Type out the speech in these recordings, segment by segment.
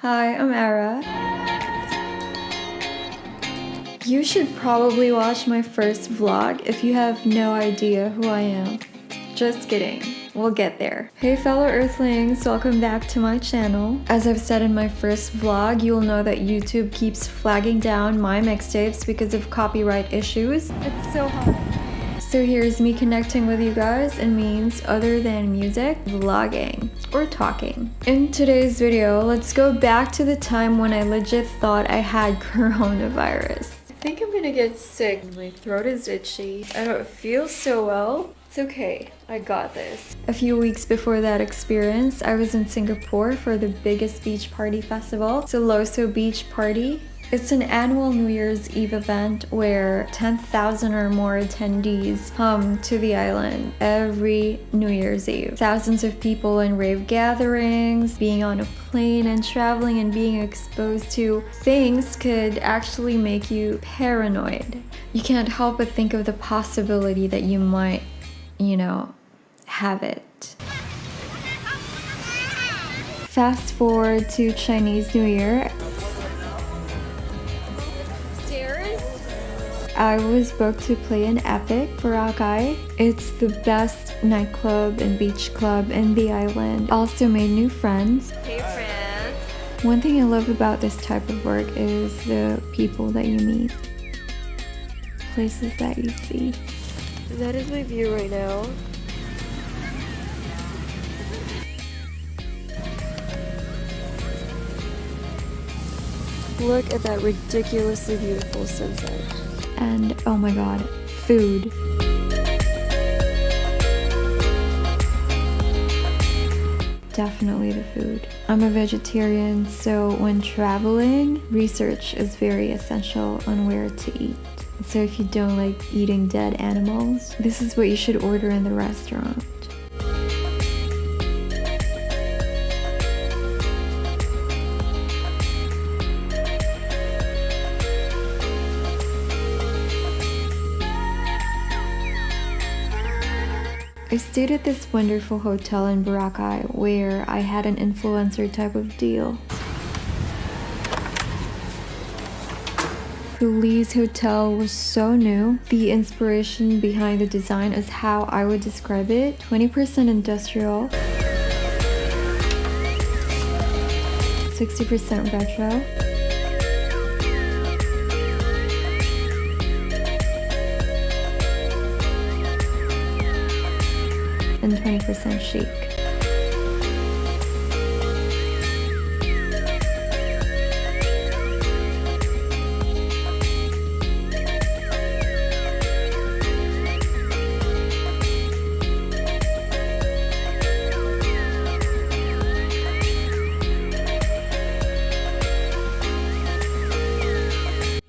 Hi, I'm Arra. You should probably watch my first vlog if you have no idea who I am. Just kidding. We'll get there. Hey fellow earthlings, welcome back to my channel. As I've said in my first vlog, you'll know that YouTube keeps flagging down my mixtapes because of copyright issues. It's so hot. So here's me connecting with you guys in means other than music, vlogging, or talking. In today's video, let's go back to the time when I legit thought I had coronavirus. I think I'm gonna get sick. My throat is itchy. I don't feel so well. It's okay, I got this. A few weeks before that experience, I was in Singapore for the biggest beach party festival. It's a Loso Beach Party. It's an annual New Year's Eve event where 10,000 or more attendees come to the island every New Year's Eve. Thousands of people in rave gatherings, being on a plane and traveling and being exposed to things could actually make you paranoid. You can't help but think of the possibility that you might, have it. Fast forward to Chinese New Year. I was booked to play in Epic, Boracay. It's the best nightclub and beach club in the island. Also made new friends. Hey friends! One thing I love about this type of work is the people that you meet. Places that you see. That is my view right now. Look at that ridiculously beautiful sunset. And oh my god, food. Definitely the food. I'm a vegetarian, so when traveling, research is very essential on where to eat. So if you don't like eating dead animals, this is what you should order in the restaurant. I stayed at this wonderful hotel in Boracay where I had an influencer type of deal. Lee's hotel was so new. The inspiration behind the design is how I would describe it. 20% industrial, 60% retro, and 20% chic.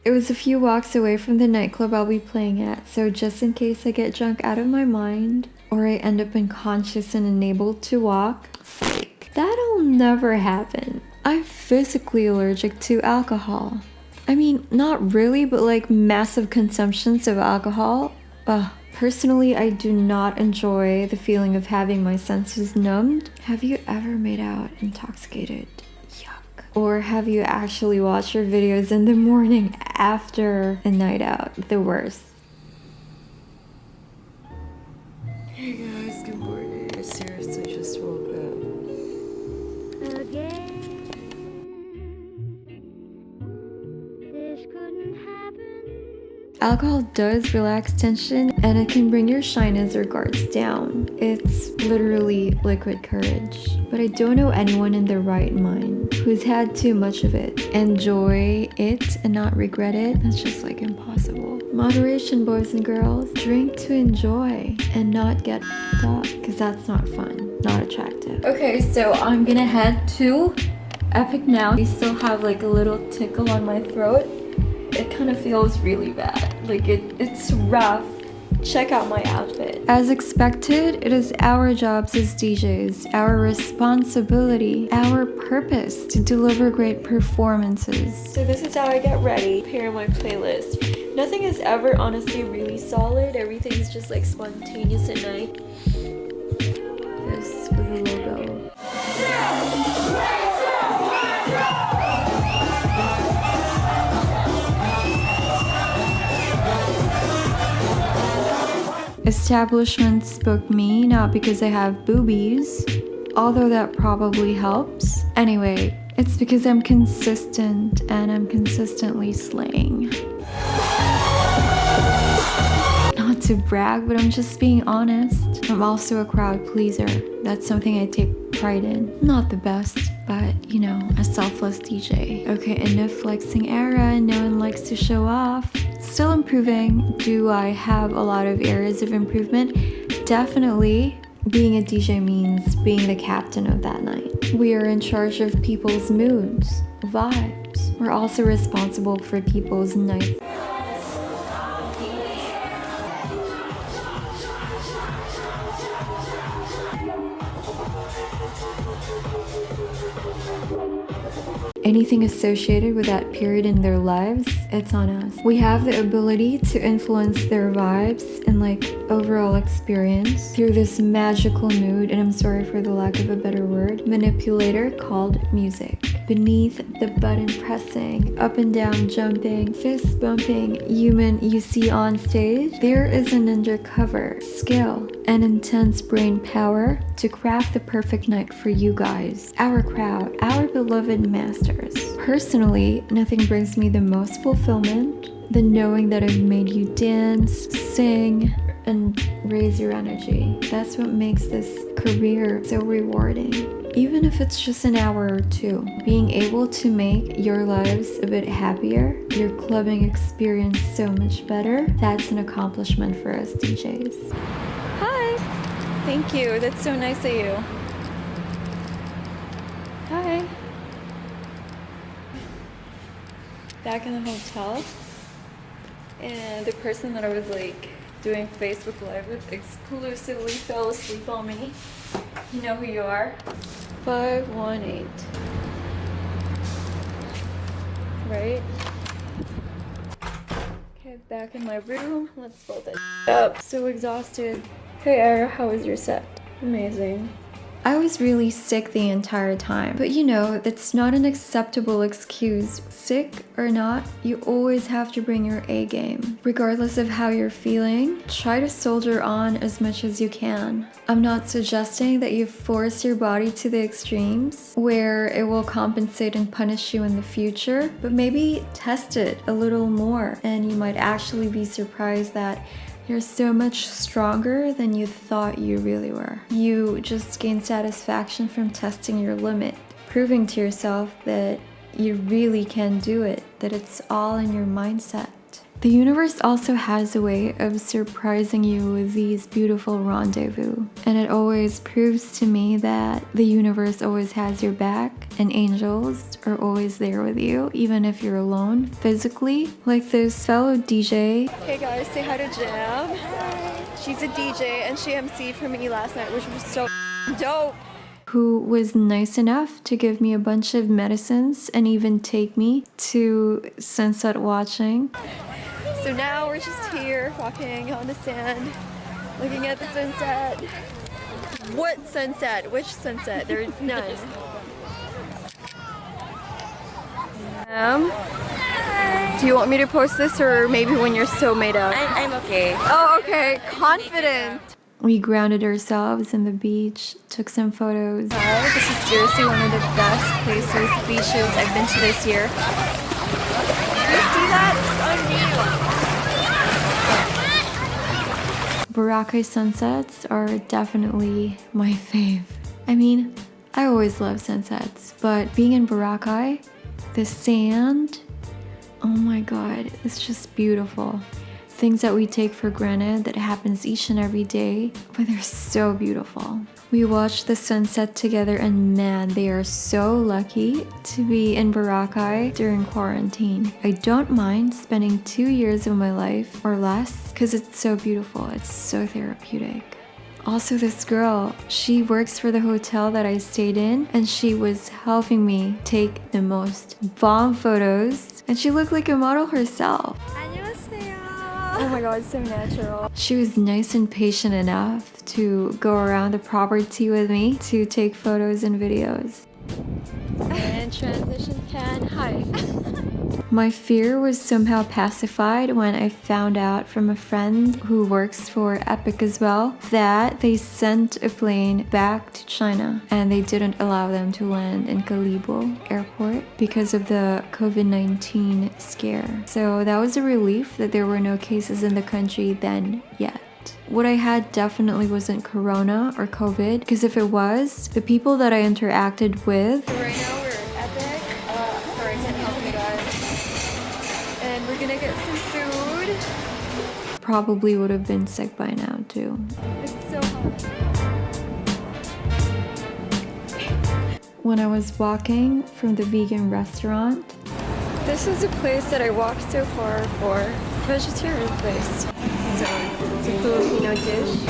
It was a few walks away from the nightclub I'll be playing at, so just in case I get drunk out of my mind, or I end up unconscious and unable to walk, that'll never happen. I'm physically allergic to alcohol. I mean, not really, but like massive consumptions of alcohol. Personally, I do not enjoy the feeling of having my senses numbed. Have you ever made out intoxicated? Or have you actually watched your videos in the morning after a night out? The worst. Hey guys, good morning. I seriously just woke up. Again, this couldn't happen. Alcohol does relax tension and it can bring your shyness or guards down. It's literally liquid courage. But I don't know anyone in their right mind who's had too much of it. Enjoy it and not regret it. That's just like impossible. Moderation, boys and girls. Drink to enjoy and not get up, because that's not fun, not attractive. Okay, so I'm gonna head to Epic now. I still have like a little tickle on my throat. It kind of feels really bad. Like it's rough. Check out my outfit. As expected, it is our jobs as DJs, our responsibility, our purpose to deliver great performances. So this is how I get ready. Prepare my playlist. Nothing is ever honestly really solid. Everything's just like spontaneous at night. This with the logo. Establishments book me not because I have boobies, although that probably helps. Anyway, it's because I'm consistent and I'm consistently slaying. Not to brag, but I'm just being honest. I'm also a crowd pleaser. That's something I take pride in. Not the best, but you know, a selfless DJ. Okay, enough flexing Arra. No one likes to show off. Still improving. Do I have a lot of areas of improvement? Definitely. Being a DJ means being the captain of that night. We are in charge of people's moods, vibes. We're also responsible for people's nights. Anything associated with that period in their lives, it's on us. We have the ability to influence their vibes and like overall experience through this magical mood, and I'm sorry for the lack of a better word, manipulator called music. Beneath the button pressing, up and down jumping, fist bumping human you see on stage, there is an undercover skill and intense brain power to craft the perfect night for you guys, our crowd, our beloved masters. Personally, nothing brings me the most fulfillment than knowing that I've made you dance, sing, and raise your energy. That's what makes this career so rewarding. Even if it's just an hour or two, being able to make your lives a bit happier, your clubbing experience so much better, that's an accomplishment for us DJs. Hi! Thank you, that's so nice of you. Hi! Back in the hotel, and the person that I was like doing Facebook Live with exclusively fell asleep on me. You know who you are? 518. Right? Okay, back in my room. Let's build it up. So exhausted. Hey Arra, how was your set? Amazing. I was really sick the entire time, but you know, that's not an acceptable excuse. Sick or not, you always have to bring your A game. Regardless of how you're feeling, try to soldier on as much as you can. I'm not suggesting that you force your body to the extremes, where it will compensate and punish you in the future, but maybe test it a little more, and you might actually be surprised that you're so much stronger than you thought you really were. You just gain satisfaction from testing your limit, proving to yourself that you really can do it, that it's all in your mindset. The universe also has a way of surprising you with these beautiful rendezvous, and it always proves to me that the universe always has your back and angels are always there with you, even if you're alone physically. Like this fellow DJ. Hey guys, say hi to Jam. Hi. She's a DJ and she emceed for me last night, which was so dope. Who was nice enough to give me a bunch of medicines and even take me to sunset watching. So now we're just here walking on the sand, looking at the sunset. What sunset? Which sunset? There is none. Do you want me to post this or maybe when you're so made up? I'm okay. Oh, okay. Confident. We grounded ourselves in the beach, took some photos. This is seriously one of the best places, beaches I've been to this year. You see that? It's unreal. Boracay sunsets are definitely my fave. I mean, I always love sunsets, but being in Boracay, the sand, oh my god, it's just beautiful. Things that we take for granted that happens each and every day, but they're so beautiful. We watched the sunset together and man, they are so lucky to be in Boracay during quarantine. I don't mind spending 2 years of my life or less because it's so beautiful, it's so therapeutic. Also, this girl, she works for the hotel that I stayed in and she was helping me take the most bomb photos and she looked like a model herself. Oh my god, so natural. She was nice and patient enough to go around the property with me to take photos and videos. And transition can. Hi. My fear was somehow pacified when I found out from a friend who works for Epic as well that they sent a plane back to China and they didn't allow them to land in Kalibo airport because of the COVID-19 scare. So that was a relief that there were no cases in the country then yet. What I had definitely wasn't corona or COVID, because if it was, the people that I interacted with... Right now we're at Epic. Sorry, I can't help you guys. And we're gonna get some food. probably would have been sick by now too. It's so hot. When I was walking from the vegan restaurant, This is a place that I walked so far for. Vegetarian place. So it's a Filipino dish.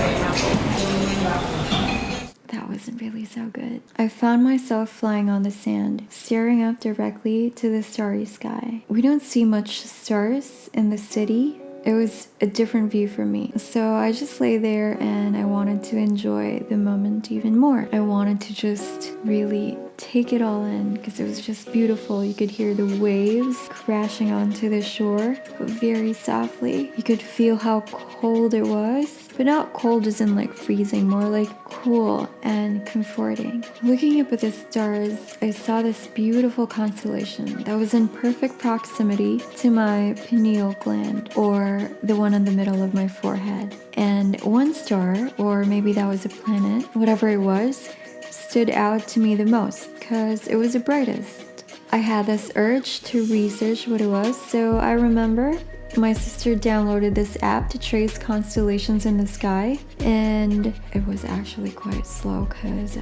that wasn't really so good. I found myself flying on the sand, staring up directly to the starry sky. We don't see much stars in the city. It was a different view for me. So I just lay there and I wanted to enjoy the moment even more. I wanted to just really take it all in because it was just beautiful. You could hear the waves crashing onto the shore, but very softly. You could feel how cold it was, but not cold as in like freezing, more like cool and comforting. Looking up at the stars, I saw this beautiful constellation that was in perfect proximity to my pineal gland, or the one in the middle of my forehead. And one star, or maybe that was a planet, whatever it was, stood out to me the most because it was the brightest. I had this urge to research what it was, so I remember my sister downloaded this app to trace constellations in the sky, and it was actually quite slow because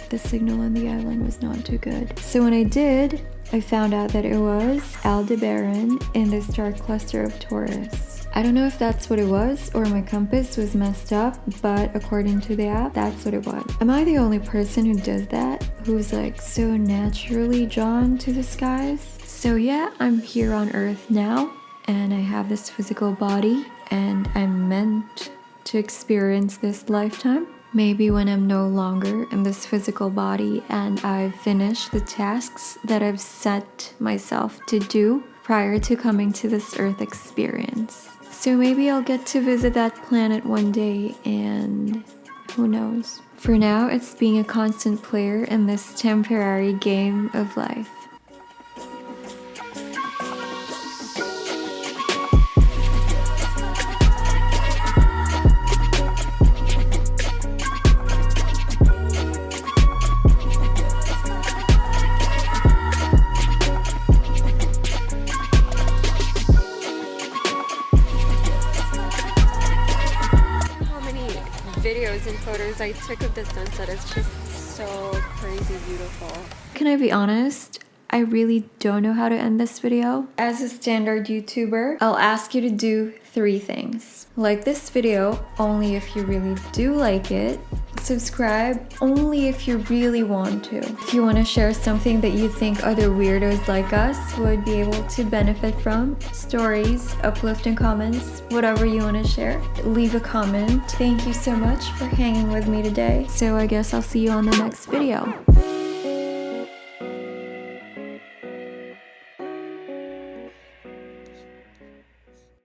the signal on the island was not too good. So when I did, I found out that it was Aldebaran in the star cluster of Taurus. I don't know if that's what it was or my compass was messed up, but according to the app, that's what it was. Am I the only person who does that? Who's like so naturally drawn to the skies? So yeah, I'm here on Earth now, and I have this physical body, and I'm meant to experience this lifetime. Maybe when I'm no longer in this physical body and I've finished the tasks that I've set myself to do prior to coming to this Earth experience. So maybe I'll get to visit that planet one day, and who knows. For now, it's being a constant player in this temporary game of life. Videos and photos I took of the sunset. It's just so crazy beautiful. Can I be honest? I really don't know how to end this video. As a standard YouTuber, I'll ask you to do 3 things. Like this video only if you really do like it. Subscribe only if you really want to. If you want to share something that you think other weirdos like us would be able to benefit from, stories, uplifting comments, whatever you want to share, leave a comment. Thank you so much for hanging with me today. So I guess I'll see you on the next video.